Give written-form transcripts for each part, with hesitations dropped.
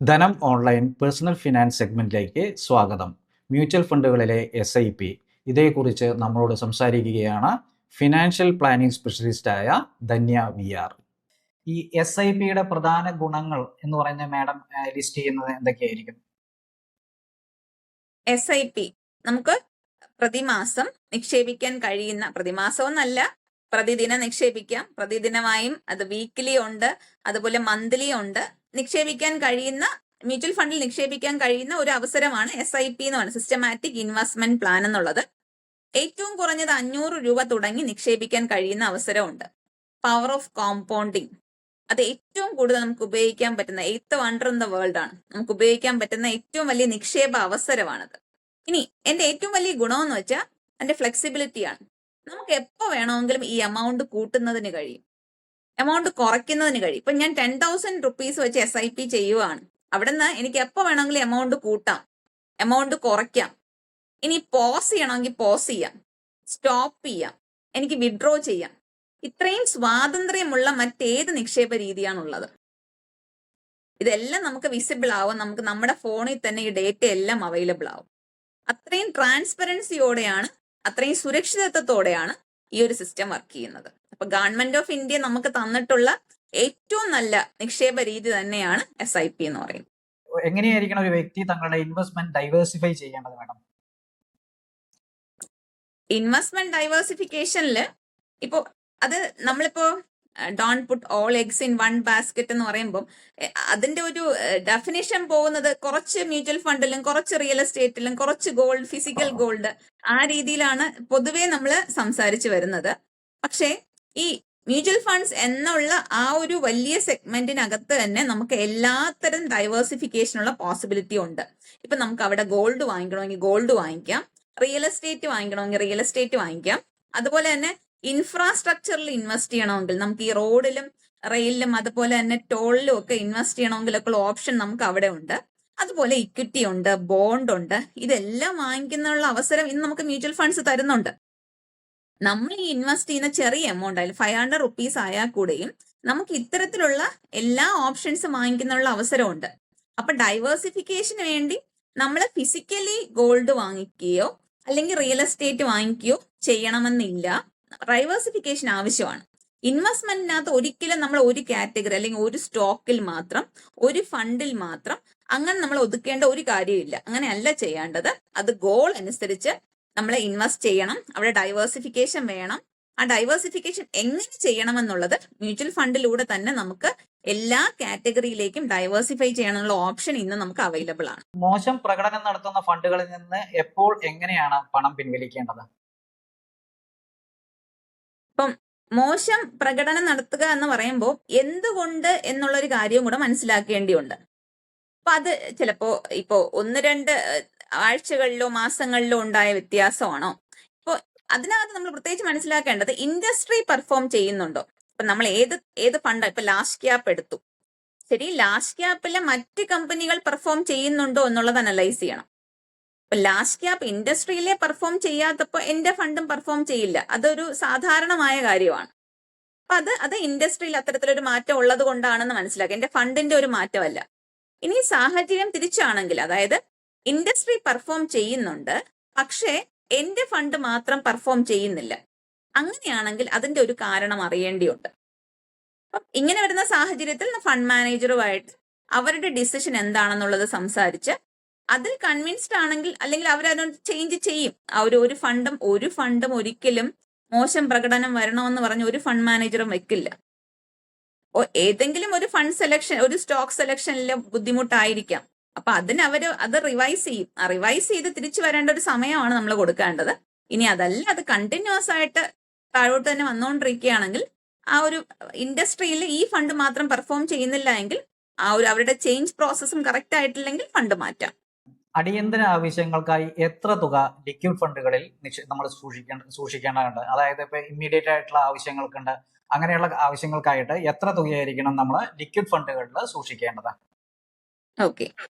ധനം online personal finance സെഗ്മെന്റിലേക്ക് സ്വാഗതം. Mutual ഫണ്ടുകളിലെ SIP ഇതേക്കുറിച്ച് നമ്മളോട് സംസാരിക്കുകയാണ് ഫിനാൻഷ്യൽ പ്ലാനിംഗ് സ്പെഷ്യലിസ്റ്റായ ധന്യ VR. ഈ SIPയുടെ പ്രധാന ഗുണങ്ങൾ എന്ന് പറയുന്ന മാഡം ലിസ്റ്റ് ചെയ്യുന്നത് എന്തൊക്കെയായിരിക്കും? SIP നമുക്ക് പ്രതിമാസം നിക്ഷേപിക്കാൻ കഴിയുന്ന, പ്രതിമാസമെന്നല്ല, പ്രതിദിനം നിക്ഷേപിക്കാം. പ്രതിദിനമായും അത് വീക്കിലി ഉണ്ട്, അതുപോലെ മന്ത്ലി ഉണ്ട്. നിക്ഷേപിക്കാൻ കഴിയുന്ന, മ്യൂച്വൽ ഫണ്ടിൽ നിക്ഷേപിക്കാൻ കഴിയുന്ന ഒരു അവസരമാണ് SIP എന്ന് പറയുന്നത്, സിസ്റ്റമാറ്റിക് ഇൻവെസ്റ്റ്മെന്റ് പ്ലാൻ എന്നുള്ളത്. ഏറ്റവും കുറഞ്ഞത് 500 രൂപ തുടങ്ങി നിക്ഷേപിക്കാൻ കഴിയുന്ന അവസരമുണ്ട്. പവർ ഓഫ് കോമ്പൗണ്ടിങ്, അത് ഏറ്റവും കൂടുതൽ നമുക്ക് ഉപയോഗിക്കാൻ പറ്റുന്ന, 8th wonder in the world ആണ്. നമുക്ക് ഉപയോഗിക്കാൻ പറ്റുന്ന ഏറ്റവും വലിയ നിക്ഷേപ അവസരമാണത്. ഇനി എന്റെ ഏറ്റവും വലിയ ഗുണമെന്ന് വെച്ചാൽ അതിന്റെ ഫ്ലെക്സിബിലിറ്റിയാണ്. നമുക്ക് എപ്പോൾ വേണമെങ്കിലും ഈ എമൗണ്ട് കൂട്ടുന്നതിന് കഴിയും, എമൗണ്ട് കുറയ്ക്കുന്നതിന് കഴിയും. ഇപ്പൊ ഞാൻ 10,000 റുപ്പീസ് വെച്ച് SIP ചെയ്യുവാണ്. അവിടെ നിന്ന് എനിക്ക് എപ്പോൾ വേണമെങ്കിലും എമൗണ്ട് കൂട്ടാം, എമൗണ്ട് കുറയ്ക്കാം. ഇനി പോസ് ചെയ്യണമെങ്കിൽ പോസ് ചെയ്യാം, സ്റ്റോപ്പ് ചെയ്യാം, എനിക്ക് വിഡ്രോ ചെയ്യാം. ഇത്രയും സ്വാതന്ത്ര്യമുള്ള മറ്റേത് നിക്ഷേപ രീതിയാണുള്ളത്? ഇതെല്ലാം നമുക്ക് വിസിബിൾ ആവും, നമുക്ക് നമ്മുടെ ഫോണിൽ തന്നെ ഈ ഡേറ്റ എല്ലാം അവൈലബിൾ ആവും. അത്രയും ട്രാൻസ്പെറൻസിയോടെയാണ്, അത്രയും സുരക്ഷിതത്വത്തോടെയാണ് ഈ ഒരു സിസ്റ്റം വർക്ക് ചെയ്യുന്നത്. അപ്പൊ ഗവൺമെന്റ് ഓഫ് ഇന്ത്യ നമുക്ക് തന്നിട്ടുള്ള ഏറ്റവും നല്ല നിക്ഷേപ രീതി തന്നെയാണ് SIP എന്ന് പറയുന്നത്. എങ്ങനെയായിരിക്കണം ഒരു വ്യക്തി തങ്ങളുടെ ഇൻവെസ്റ്റ്മെന്റ് ഡൈവേഴ്സിഫൈ ചെയ്യേണ്ടത് മാഡം? ഇൻവെസ്റ്റ്മെന്റ് ഡൈവേഴ്സിഫിക്കേഷനിൽ ഇപ്പോ അത് നമ്മളിപ്പോ Don puttu all eggs in one basket എന്ന് പറയുമ്പോൾ അതിന്റെ ഒരു ഡെഫിനേഷൻ പോകുന്നത് കുറച്ച് മ്യൂച്വൽ ഫണ്ടിലും കുറച്ച് റിയൽ എസ്റ്റേറ്റിലും കുറച്ച് ഗോൾഡ്, ഫിസിക്കൽ ഗോൾഡ്, ആ രീതിയിലാണ് പൊതുവെ നമ്മൾ സംസാരിച്ചു വരുന്നത്. പക്ഷേ ഈ മ്യൂച്വൽ ഫണ്ട്സ് എന്നുള്ള ആ ഒരു വലിയ സെഗ്മെന്റിനകത്ത് തന്നെ നമുക്ക് എല്ലാത്തരം ഡൈവേഴ്സിഫിക്കേഷനുള്ള പോസിബിലിറ്റി ഉണ്ട്. ഇപ്പൊ നമുക്ക് അവിടെ ഗോൾഡ് വാങ്ങിക്കണമെങ്കിൽ ഗോൾഡ് വാങ്ങിക്കാം, റിയൽ എസ്റ്റേറ്റ് വാങ്ങിക്കണമെങ്കിൽ റിയൽ എസ്റ്റേറ്റ് വാങ്ങിക്കാം. അതുപോലെ തന്നെ ഇൻഫ്രാസ്ട്രക്ചറിൽ ഇൻവെസ്റ്റ് ചെയ്യണമെങ്കിൽ നമുക്ക് ഈ റോഡിലും റെയിലിലും അതുപോലെ തന്നെ ടോളിലും ഒക്കെ ഇൻവെസ്റ്റ് ചെയ്യണമെങ്കിലൊക്കെ ഉള്ള ഓപ്ഷൻ നമുക്ക് അവിടെ ഉണ്ട്. അതുപോലെ ഇക്വിറ്റി ഉണ്ട്, ബോണ്ട് ഉണ്ട്. ഇതെല്ലാം വാങ്ങിക്കാനുള്ള അവസരം ഇന്ന് നമുക്ക് മ്യൂച്വൽ ഫണ്ട്സ് തരുന്നുണ്ട്. നമ്മൾ ഈ ഇൻവെസ്റ്റ് ചെയ്യുന്ന ചെറിയ എമൗണ്ട് ആയാലും 500 റുപ്പീസ് ആയാൽ കൂടെയും നമുക്ക് ഇത്തരത്തിലുള്ള എല്ലാ ഓപ്ഷൻസും വാങ്ങിക്കാനുള്ള അവസരമുണ്ട്. അപ്പൊ ഡൈവേഴ്സിഫിക്കേഷന് വേണ്ടി നമ്മൾ ഫിസിക്കലി ഗോൾഡ് വാങ്ങിക്കുകയോ അല്ലെങ്കിൽ റിയൽ എസ്റ്റേറ്റ് വാങ്ങിക്കുകയോ ചെയ്യണമെന്നില്ല. ഡൈവേഴ്സിഫിക്കേഷൻ ആവശ്യമാണ്. ഇൻവെസ്റ്റ്മെന്റിനകത്ത് ഒരിക്കലും നമ്മൾ ഒരു കാറ്റഗറി അല്ലെങ്കിൽ ഒരു സ്റ്റോക്കിൽ മാത്രം, ഒരു ഫണ്ടിൽ മാത്രം അങ്ങനെ നമ്മൾ ഒതുക്കേണ്ട ഒരു കാര്യമില്ല. അങ്ങനെയല്ല ചെയ്യേണ്ടത്. അത് ഗോൾ അനുസരിച്ച് നമ്മൾ ഇൻവെസ്റ്റ് ചെയ്യണം. അവിടെ ഡൈവേഴ്സിഫിക്കേഷൻ വേണം. ആ ഡൈവേഴ്സിഫിക്കേഷൻ എങ്ങനെ ചെയ്യണമെന്നുള്ളത് മ്യൂച്വൽ ഫണ്ടിലൂടെ തന്നെ നമുക്ക് എല്ലാ കാറ്റഗറിയിലേക്കും ഡൈവേഴ്സിഫൈ ചെയ്യാനുള്ള ഓപ്ഷൻ ഇന്ന് നമുക്ക് അവൈലബിൾ ആണ്. മോശം പ്രകടനം നടത്തുന്ന ഫണ്ടുകളിൽ നിന്ന് എപ്പോൾ എങ്ങനെയാണ് പണം പിൻവലിക്കേണ്ടത്? ഇപ്പം മോശം പ്രകടനം നടത്തുക എന്ന് പറയുമ്പോൾ എന്തുകൊണ്ട് എന്നുള്ളൊരു കാര്യവും കൂടെ മനസ്സിലാക്കേണ്ടിയുണ്ട്. അപ്പൊ അത് ചിലപ്പോ ഇപ്പോ 1-2 ആഴ്ചകളിലോ മാസങ്ങളിലോ ഉണ്ടായ വ്യത്യാസമാണോ? ഇപ്പോ അതിനകത്ത് നമ്മൾ പ്രത്യേകിച്ച് മനസ്സിലാക്കേണ്ടത് ഇൻഡസ്ട്രി പെർഫോം ചെയ്യുന്നുണ്ടോ. ഇപ്പൊ നമ്മൾ ഏത് ഫണ്ട്, ഇപ്പൊ ലാസ്റ്റ് ക്യാപ്പ് എടുത്തു, ശരി, ലാസ്റ്റ് ക്യാപ്പിലെ മറ്റ് കമ്പനികൾ പെർഫോം ചെയ്യുന്നുണ്ടോ എന്നുള്ളത് അനലൈസ് ചെയ്യണം. ഇപ്പൊ ലാസ്റ്റ് ക്യാപ്പ് ഇൻഡസ്ട്രിയിലെ പെർഫോം ചെയ്യാത്തപ്പോ എന്റെ ഫണ്ടും പെർഫോം ചെയ്യില്ല. അതൊരു സാധാരണമായ കാര്യമാണ്. അപ്പൊ അത് ഇൻഡസ്ട്രിയിൽ അത്തരത്തിലൊരു മാറ്റം ഉള്ളത് കൊണ്ടാണെന്ന് മനസ്സിലാക്കുക, എന്റെ ഫണ്ടിന്റെ ഒരു മാറ്റമല്ല. ഇനി സാഹചര്യം തിരിച്ചാണെങ്കിൽ, അതായത് ഇൻഡസ്ട്രി പെർഫോം ചെയ്യുന്നുണ്ട് പക്ഷേ എന്റെ ഫണ്ട് മാത്രം പെർഫോം ചെയ്യുന്നില്ല, അങ്ങനെയാണെങ്കിൽ അതിന്റെ ഒരു കാരണം അറിയേണ്ടിയുണ്ട്. അപ്പം ഇങ്ങനെ വരുന്ന സാഹചര്യത്തിൽ ഫണ്ട് മാനേജറുമായിട്ട് അവരുടെ ഡിസിഷൻ എന്താണെന്നുള്ളത് സംസാരിച്ച് അതിൽ കൺവിൻസ്ഡ് ആണെങ്കിൽ, അല്ലെങ്കിൽ അവരതിനൊരു ചേഞ്ച് ചെയ്യും. ഒരു ഫണ്ടും ഒരിക്കലും മോശം പ്രകടനം വരണമെന്ന് പറഞ്ഞ് ഒരു ഫണ്ട് മാനേജറും വെക്കില്ല. ഏതെങ്കിലും ഒരു ഫണ്ട് സെലക്ഷൻ, ഒരു സ്റ്റോക്ക് സെലക്ഷനിൽ ബുദ്ധിമുട്ടായിരിക്കാം. അപ്പൊ അത് റിവൈസ് ചെയ്യും. ആ റിവൈസ് ചെയ്ത് തിരിച്ചു വരേണ്ട ഒരു സമയമാണ് നമ്മൾ കൊടുക്കേണ്ടത്. ഇനി അതല്ല, അത് കണ്ടിന്യൂസ് ആയിട്ട് താഴോട്ട് തന്നെ വന്നുകൊണ്ടിരിക്കുകയാണെങ്കിൽ, ആ ഒരു ഇൻഡസ്ട്രിയിൽ ഈ ഫണ്ട് മാത്രം പെർഫോം ചെയ്യുന്നില്ല എങ്കിൽ അവരുടെ ചേഞ്ച് പ്രോസസ്സും കറക്റ്റ് ആയിട്ടില്ലെങ്കിൽ ഫണ്ട് മാറ്റാം. അടിയന്തര ആവശ്യങ്ങൾക്കായി എത്ര തുക ലിക്വിഡ് ഫണ്ടുകളിൽ നമ്മൾ സൂക്ഷിക്കേണ്ടതുണ്ട്? അതായത് ഇപ്പൊ ഇമ്മീഡിയറ്റ് ആയിട്ടുള്ള ആവശ്യങ്ങൾക്കുണ്ട്, അങ്ങനെയുള്ള ആവശ്യങ്ങൾക്കായിട്ട് എത്ര തുകയായിരിക്കണം നമ്മൾ ലിക്വിഡ് ഫണ്ടുകളിൽ സൂക്ഷിക്കേണ്ടത്? ഓക്കെ,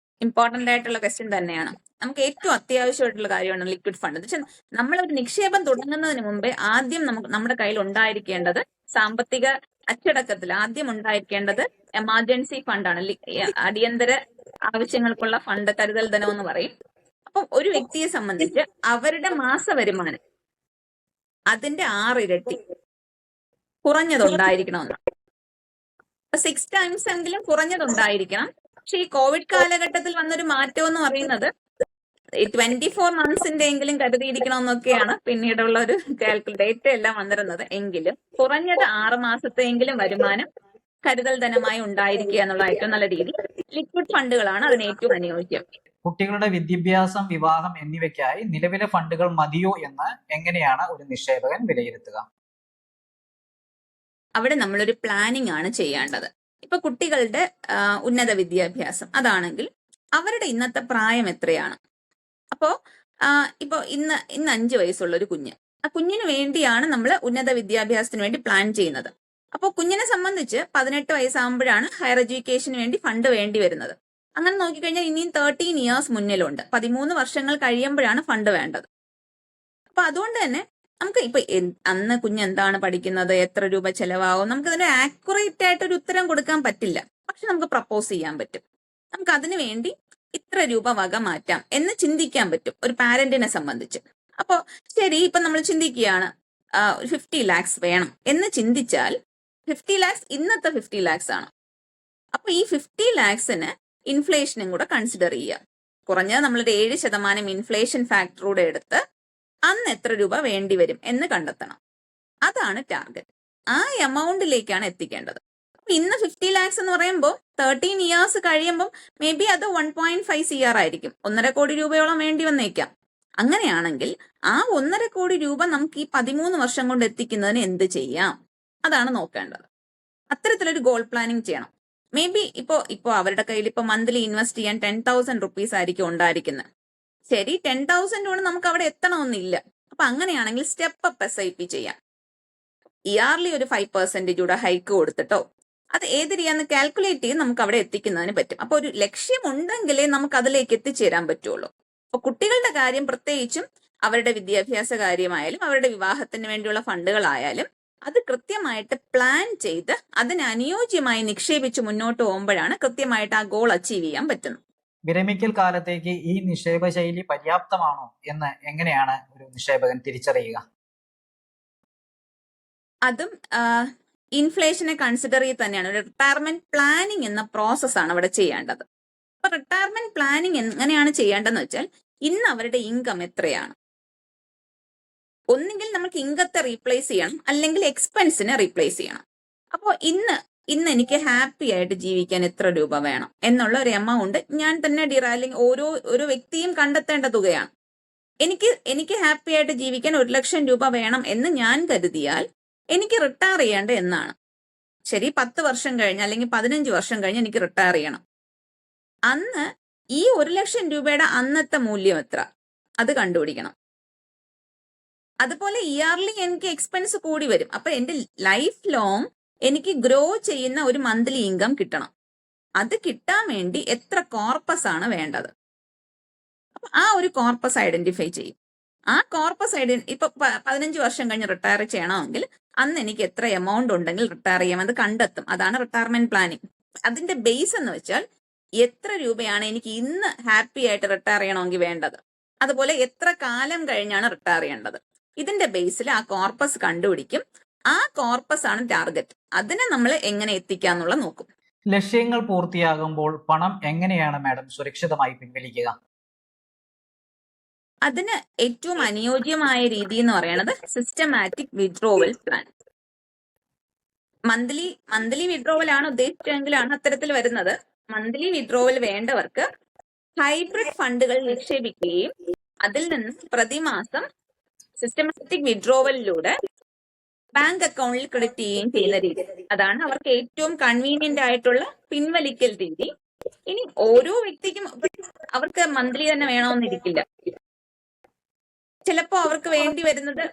ഇമ്പോർട്ടന്റ് ആയിട്ടുള്ള ക്വസ്റ്റ്യൻ തന്നെയാണ്. നമുക്ക് ഏറ്റവും അത്യാവശ്യമായിട്ടുള്ള കാര്യമാണ് ലിക്വിഡ് ഫണ്ട്. എന്ന് വെച്ചാൽ നമ്മളൊരു നിക്ഷേപം തുടങ്ങുന്നതിന് മുമ്പേ ആദ്യം നമ്മുടെ കയ്യിൽ ഉണ്ടായിരിക്കേണ്ടത്, സാമ്പത്തിക അച്ചടക്കത്തിൽ ആദ്യം ഉണ്ടായിരിക്കേണ്ടത് എമർജൻസി ഫണ്ടാണ്, അടിയന്തര ആവശ്യങ്ങൾക്കുള്ള ഫണ്ട് കരുതൽ ധനം എന്ന് പറയും. അപ്പം ഒരു വ്യക്തിയെ സംബന്ധിച്ച് അവരുടെ മാസ വരുമാനം അതിന്റെ 6 ഇരട്ടി കുറഞ്ഞതുണ്ടായിരിക്കണമെന്ന്. 6 ടൈംസ് എങ്കിലും കുറഞ്ഞതുണ്ടായിരിക്കണം. പക്ഷെ ഈ കോവിഡ് കാലഘട്ടത്തിൽ വന്നൊരു മാറ്റം എന്ന് പറയുന്നത് 24 മന്ത്സിന്റെ എങ്കിലും കരുതിയിരിക്കണമെന്നൊക്കെയാണ് പിന്നീടുള്ള ഒരു ഡേറ്റ എല്ലാം വന്നിരുന്നത്. എങ്കിലും കുറഞ്ഞത് 6 മാസത്തെയെങ്കിലും വരുമാനം കരുതൽ ധനമായി ഉണ്ടായിരിക്കുക എന്നുള്ള ഏറ്റവും നല്ല രീതി. ലിക്വിഡ് ഫണ്ടുകളാണ് അതിന് ഏറ്റവും അനുയോജ്യം. കുട്ടികളുടെ വിദ്യാഭ്യാസം, വിവാഹം എന്നിവയ്ക്കായി നിലവിലെ ഫണ്ടുകൾ മതിയോ എന്ന് എങ്ങനെയാണ് ഒരു നിക്ഷേപകൻ വിലയിരുത്തുക? അവിടെ നമ്മളൊരു പ്ലാനിങ് ആണ് ചെയ്യേണ്ടത്. ഇപ്പൊ കുട്ടികളുടെ ഉന്നത വിദ്യാഭ്യാസം അതാണെങ്കിൽ അവരുടെ ഇന്നത്തെ പ്രായം എത്രയാണ്? അപ്പോ ഇപ്പൊ ഇന്ന് 5 വയസ്സുള്ള ഒരു കുഞ്ഞ്, ആ കുഞ്ഞിന് വേണ്ടിയാണ് നമ്മൾ ഉന്നത വിദ്യാഭ്യാസത്തിന് വേണ്ടി പ്ലാൻ ചെയ്യുന്നത്. അപ്പോൾ കുഞ്ഞിനെ സംബന്ധിച്ച് 18 വയസ്സാകുമ്പോഴാണ് ഹയർ എഡ്യൂക്കേഷന് വേണ്ടി ഫണ്ട് വേണ്ടി വരുന്നത്. അങ്ങനെ നോക്കിക്കഴിഞ്ഞാൽ ഇനിയും 13 ഇയേഴ്സ് മുന്നിലുണ്ട്. 13 വർഷങ്ങൾ കഴിയുമ്പോഴാണ് ഫണ്ട് വേണ്ടത്. അപ്പൊ അതുകൊണ്ട് തന്നെ നമുക്ക് ഇപ്പൊ അന്ന് കുഞ്ഞ് എന്താണ് പഠിക്കുന്നത്, എത്ര രൂപ ചെലവാകും, നമുക്കതിന് ആക്യുറേറ്റ് ആയിട്ട് ഒരു ഉത്തരം കൊടുക്കാൻ പറ്റില്ല. പക്ഷെ നമുക്ക് പ്രപ്പോസ് ചെയ്യാൻ പറ്റും. നമുക്ക് അതിനു വേണ്ടി ഇത്ര രൂപ വക മാറ്റാം എന്ന് ചിന്തിക്കാൻ പറ്റും ഒരു പാരന്റിനെ സംബന്ധിച്ച്. അപ്പോ ശരി, ഇപ്പൊ നമ്മൾ ചിന്തിക്കുകയാണ് 50 lakhs വേണം എന്ന് ചിന്തിച്ചാൽ 50 lakhs ഇന്നത്തെ 50 lakhs ആണ്. അപ്പൊ ഈ 50 lakhsന് ഇൻഫ്ലേഷനും കൂടെ കൺസിഡർ ചെയ്യുക. കുറഞ്ഞത് നമ്മളൊരു 7% ഇൻഫ്ലേഷൻ ഫാക്ടറൂടെ എടുത്ത് അന്ന് എത്ര രൂപ വേണ്ടി വരും എന്ന് കണ്ടെത്തണം. അതാണ് ടാർഗറ്റ്. ആ എമൗണ്ടിലേക്കാണ് എത്തിക്കേണ്ടത്. ഇന്ന് 50 lakhs എന്ന് പറയുമ്പോൾ 13 ഇയേഴ്സ് കഴിയുമ്പോൾ മേ ബി അത് 1.5 CR ആയിരിക്കും. 1.5 കോടി രൂപയോളം വേണ്ടി വന്നേക്കാം. അങ്ങനെയാണെങ്കിൽ ആ 1.5 കോടി രൂപ നമുക്ക് ഈ 13 വർഷം കൊണ്ട് എത്തിക്കുന്നതിന് എന്ത് ചെയ്യാം, അതാണ് നോക്കേണ്ടത്. അത്തരത്തിലൊരു ഗോൾ പ്ലാനിങ് ചെയ്യണം. മേ ബി ഇപ്പോ അവരുടെ കയ്യിൽ ഇപ്പൊ മന്ത്ലി ഇൻവെസ്റ്റ് ചെയ്യാൻ 10,000 rupees ആയിരിക്കും ഉണ്ടായിരിക്കുന്നത്. ശരി, 10,000 കൊണ്ട് നമുക്ക് അവിടെ എത്തണമെന്നില്ല. അപ്പൊ അങ്ങനെയാണെങ്കിൽ സ്റ്റെപ്പ് അപ്പ് SIP ചെയ്യാം. ഇയർലി ഒരു 5% കൂടെ ഹൈക്ക് കൊടുത്തിട്ടോ അത് ഏത് രീതിയാന്ന് കാൽക്കുലേറ്റ് ചെയ്ത് നമുക്ക് അവിടെ എത്തിക്കുന്നതിന് പറ്റും. അപ്പൊ ഒരു ലക്ഷ്യമുണ്ടെങ്കിലേ നമുക്ക് അതിലേക്ക് എത്തിച്ചേരാൻ പറ്റുള്ളൂ. അപ്പൊ കുട്ടികളുടെ കാര്യം പ്രത്യേകിച്ചും അവരുടെ വിദ്യാഭ്യാസ കാര്യമായാലും അവരുടെ വിവാഹത്തിന് വേണ്ടിയുള്ള ഫണ്ടുകളായാലും അത് കൃത്യമായിട്ട് പ്ലാൻ ചെയ്ത് അതിന് അനുയോജ്യമായി നിക്ഷേപിച്ച് മുന്നോട്ട് പോകുമ്പോഴാണ് കൃത്യമായിട്ട് ആ ഗോൾ അച്ചീവ് ചെയ്യാൻ പറ്റുന്നത്. വിരമിക്കൽ കാലത്തേക്ക് ഈ നിക്ഷേപ ശൈലി പര്യാപ്തമാണോ എന്ന് എങ്ങനെയാണ് ഒരു നിക്ഷേപകൻ തിരിച്ചറിയുക? അതും ഇൻഫ്ലേഷനെ കൺസിഡർ ചെയ്ത് തന്നെയാണ് ഒരു റിട്ടയർമെന്റ് പ്ലാനിങ് എന്ന പ്രോസസ്സാണ് അവിടെ ചെയ്യേണ്ടത്. അപ്പൊ റിട്ടയർമെന്റ് പ്ലാനിങ് എങ്ങനെയാണ് ചെയ്യേണ്ടതെന്ന് വെച്ചാൽ ഇന്ന് അവരുടെ ഇൻകം എത്രയാണ്? ഒന്നുകിൽ നമുക്ക് ഇൻകത്തെ റീപ്ലേസ് ചെയ്യണം, അല്ലെങ്കിൽ എക്സ്പെൻസിനെ റീപ്ലേസ് ചെയ്യണം. അപ്പോൾ ഇന്ന് എനിക്ക് ഹാപ്പി ആയിട്ട് ജീവിക്കാൻ എത്ര രൂപ വേണം എന്നുള്ള ഒരു എമൗണ്ട് ഞാൻ തന്നെ അല്ലെങ്കിൽ ഓരോ വ്യക്തിയും കണ്ടെത്തേണ്ട തുകയാണ്. എനിക്ക് ഹാപ്പി ആയിട്ട് ജീവിക്കാൻ 1 ലക്ഷം രൂപ വേണം എന്ന് ഞാൻ കരുതിയാൽ എനിക്ക് റിട്ടയർ ചെയ്യേണ്ട എന്നാണ്. ശരി, 10 വർഷം കഴിഞ്ഞ് അല്ലെങ്കിൽ 15 വർഷം കഴിഞ്ഞ് എനിക്ക് റിട്ടയർ ചെയ്യണം. അന്ന് ഈ 1 ലക്ഷം രൂപയുടെ അന്നത്തെ മൂല്യം എത്ര അത് കണ്ടുപിടിക്കണം. അതുപോലെ ഇയർലി എനിക്ക് എക്സ്പെൻസ് കൂടി വരും. അപ്പൊ എന്റെ ലൈഫ് ലോങ് എനിക്ക് ഗ്രോ ചെയ്യുന്ന ഒരു മന്ത്ലി ഇൻകം കിട്ടണം. അത് കിട്ടാൻ വേണ്ടി എത്ര കോർപ്പസ് ആണ് വേണ്ടത്? അപ്പൊ ആ ഒരു കോർപ്പസ് ഐഡന്റിഫൈ ചെയ്യും. ആ കോർപ്പസ് ഇപ്പൊ 15 വർഷം കഴിഞ്ഞ് റിട്ടയർ ചെയ്യണമെങ്കിൽ അന്ന് എനിക്ക് എത്ര എമൗണ്ട് ഉണ്ടെങ്കിൽ റിട്ടയർ ചെയ്യാം അത് കണ്ടെത്തും. അതാണ് റിട്ടയർമെന്റ് പ്ലാനിങ്. അതിന്റെ ബേസ് എന്ന് വെച്ചാൽ എത്ര രൂപയാണ് എനിക്ക് ഇന്ന് ഹാപ്പി ആയിട്ട് റിട്ടയർ ചെയ്യണമെങ്കിൽ വേണ്ടത്, അതുപോലെ എത്ര കാലം കഴിഞ്ഞാണ് റിട്ടയർ ചെയ്യേണ്ടത്. ഇതിന്റെ ബേസിൽ ആ കോർപ്പസ് കണ്ടുപിടിക്കും. ആ കോർപ്പസ് ആണ് ടാർഗറ്റ്. അതിനെ നമ്മൾ എങ്ങനെ എത്തിക്കാന്നുള്ള നോക്കും. ലക്ഷ്യങ്ങൾ പൂർത്തിയാകുമ്പോൾ പണം എങ്ങനെയാണ് മാഡം സുരക്ഷിതമായി പിൻവലിക്കുക? അതിന് ഏറ്റവും അനുയോജ്യമായ രീതി എന്ന് പറയുന്നത് systematic withdrawal plan. Monthly withdrawal ആണ് ഉദ്ദേശിച്ചെങ്കിലാണ് അത്തരത്തിൽ വരുന്നത്. മന്ത്ലി വിഡ്രോവൽ വേണ്ടവർക്ക് ഹൈബ്രിഡ് ഫണ്ടുകൾ നിക്ഷേപിക്കുകയും അതിൽ നിന്ന് പ്രതിമാസം സിസ്റ്റമാറ്റിക് വിഡ്രോവലിലൂടെ ബാങ്ക് അക്കൗണ്ടിൽ ക്രെഡിറ്റ് ചെയ്യുകയും ചെയ്യുന്ന രീതി. അതാണ് അവർക്ക് ഏറ്റവും കൺവീനിയന്റ് ആയിട്ടുള്ള പിൻവലിക്കൽ രീതി. ഇനി ഓരോ വ്യക്തിക്കും അവർക്ക് മന്ത്ലി തന്നെ വേണമെന്നിരിക്കില്ല. ചിലപ്പോ അവർക്ക് വേണ്ടി വരുന്നത്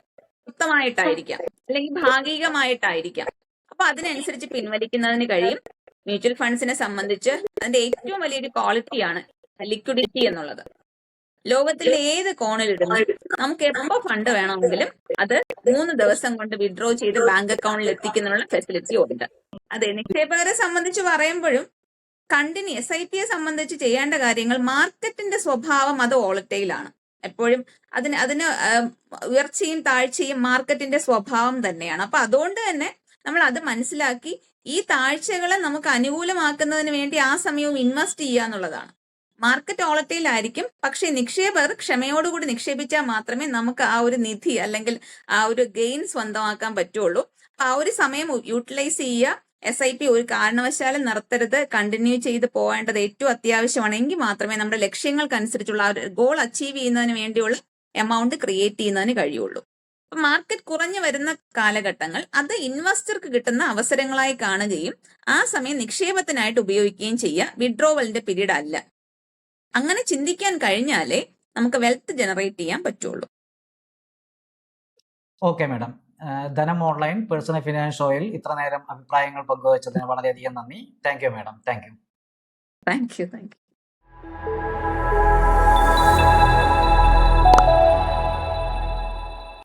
മൊത്തമായിട്ടായിരിക്കാം, അല്ലെങ്കിൽ ഭാഗികമായിട്ടായിരിക്കാം. അപ്പൊ അതിനനുസരിച്ച് പിൻവലിക്കുന്നതിന് കഴിയും. മ്യൂച്വൽ ഫണ്ട്സിനെ സംബന്ധിച്ച് അതിന്റെ ഏറ്റവും വലിയൊരു ക്വാളിറ്റിയാണ് ലിക്വിഡിറ്റി എന്നുള്ളത്. ലോകത്തിലെ ഏത് കോണിലിടുന്നു നമുക്ക് എപ്പോ ഫണ്ട് വേണമെങ്കിലും അത് 3 ദിവസം കൊണ്ട് വിഡ്രോ ചെയ്ത് ബാങ്ക് അക്കൗണ്ടിൽ എത്തിക്കുന്നതിനുള്ള ഫെസിലിറ്റി ഉണ്ട്. അതെ, നിക്ഷേപകരെ സംബന്ധിച്ച് പറയുമ്പോഴും SIP-യെ സംബന്ധിച്ച് ചെയ്യേണ്ട കാര്യങ്ങൾ, മാർക്കറ്റിന്റെ സ്വഭാവം അത് വോളറ്റൈലാണ്. എപ്പോഴും അതിന് ഉയർച്ചയും താഴ്ചയും മാർക്കറ്റിന്റെ സ്വഭാവം തന്നെയാണ്. അപ്പൊ അതുകൊണ്ട് തന്നെ നമ്മൾ അത് മനസ്സിലാക്കി ഈ താഴ്ചകളെ നമുക്ക് അനുകൂലമാക്കുന്നതിന് വേണ്ടി ആ സമയവും ഇൻവെസ്റ്റ് ചെയ്യുക എന്നുള്ളതാണ്. മാർക്കറ്റ് വോളറ്റൈൽ ആയിരിക്കും, പക്ഷെ നിക്ഷേപകർ ക്ഷമയോടുകൂടി നിക്ഷേപിച്ചാൽ മാത്രമേ നമുക്ക് ആ ഒരു നിധി അല്ലെങ്കിൽ ആ ഒരു ഗെയിൻ സ്വന്തമാക്കാൻ പറ്റുള്ളൂ. അപ്പൊ ആ ഒരു സമയം യൂട്ടിലൈസ് ചെയ്യുക. SIP ഒരു കാരണവശാലും നിർത്തരുത്, കണ്ടിന്യൂ ചെയ്ത് പോകേണ്ടത് ഏറ്റവും അത്യാവശ്യമാണ്. എങ്കിൽ മാത്രമേ നമ്മുടെ ലക്ഷ്യങ്ങൾക്കനുസരിച്ചുള്ള ആ ഒരു ഗോൾ അച്ചീവ് ചെയ്യുന്നതിന് വേണ്ടിയുള്ള എമൗണ്ട് ക്രിയേറ്റ് ചെയ്യുന്നതിന് കഴിയുള്ളൂ. അപ്പൊ മാർക്കറ്റ് കുറഞ്ഞു വരുന്ന കാലഘട്ടങ്ങൾ അത് ഇൻവെസ്റ്റർക്ക് കിട്ടുന്ന അവസരങ്ങളായി കാണുകയും ആ സമയം നിക്ഷേപത്തിനായിട്ട് ഉപയോഗിക്കുകയും ചെയ്യുക, വിഡ്രോവലിന്റെ പീരീഡ് അല്ല. അങ്ങനെ ചിന്തിക്കാൻ കഴിഞ്ഞാലേ നമുക്ക് വെൽത്ത് ജനറേറ്റ് ചെയ്യാൻ പറ്റുള്ളൂ. ഓക്കെ മാഡം, ധനം ഓൺലൈൻ പേഴ്സണൽ ഫിനാൻസ് ഷോയിൽ ഇത്ര നേരം അഭിപ്രായങ്ങൾ പങ്കുവച്ചതിന് വളരെയധികം നന്ദി. Thank you madam. Thank you. Thank you.